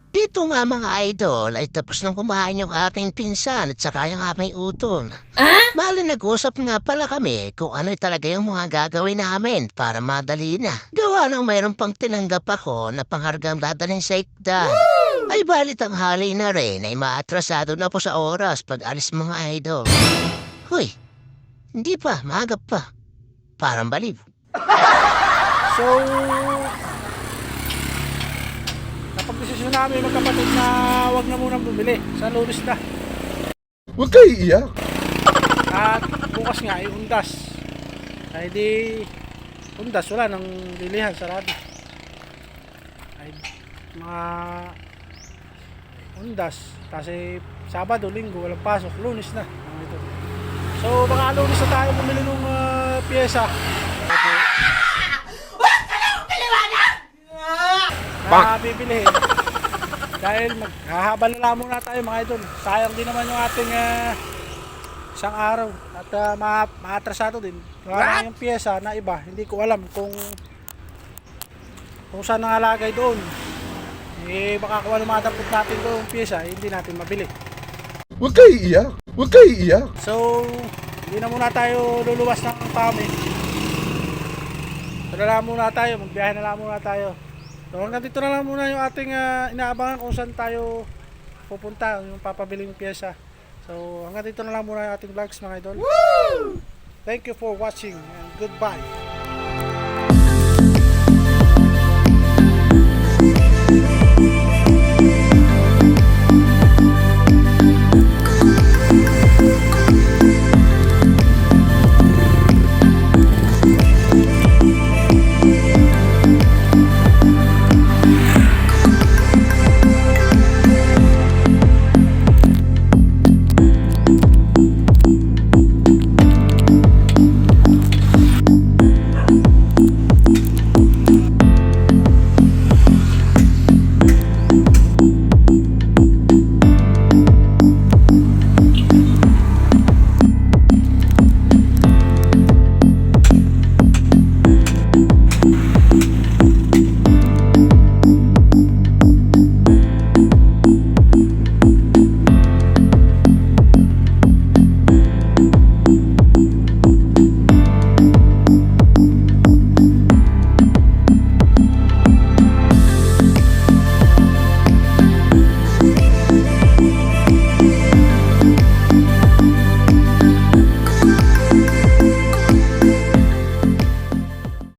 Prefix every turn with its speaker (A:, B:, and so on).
A: Dito nga mga idol ay tapos nang kumain yung aking pinsan at saka yung aking utol. Bale nag-usap nga pala kami kung ano talaga yung mga gagawin namin para madali na. Gawa ng mayroon pang tinanggap ako na panghargang dadalhin sa ikdan. Ay bali tanghali na rin ay maatrasado na po sa oras pag alis mga idol. Hoy, hindi pa, maagap pa. Parang baliw.
B: So, napag-desisyon namin magkapatid na wag na munang bumili sa Lunes na.
C: Huwag kayo iiyak.
B: At bukas nga ay undas. Ay di undas, wala nang lilihan, sarado. Ay mga undas. Kasi Sabado, Linggo, walang pasok. Lunes na. So baka Lunes na tayo bumili ng pyesa. Na bibilihin. Dahil maghahabal na lang muna tayo mga idol. Sayang din naman yung ating isang araw. At maatrasado din. Wala yung pyesa na iba. Hindi ko alam kung saan nangalagay doon. Eh baka kung ano matapot natin doon pyesa, hindi natin mabili.
C: Huwag kayo iiyak. Huwag kayo iiyak.
B: So, hindi na muna tayo luluwas ng pami. Ito na lang muna tayo. Magbiyahe na lang muna tayo. So hanggang dito na lang muna yung ating inaabangan kung saan tayo pupunta, yung papabiling pyesa. So hanggang dito na lang muna yung ating vlogs mga idol. Woo! Thank you for watching and goodbye.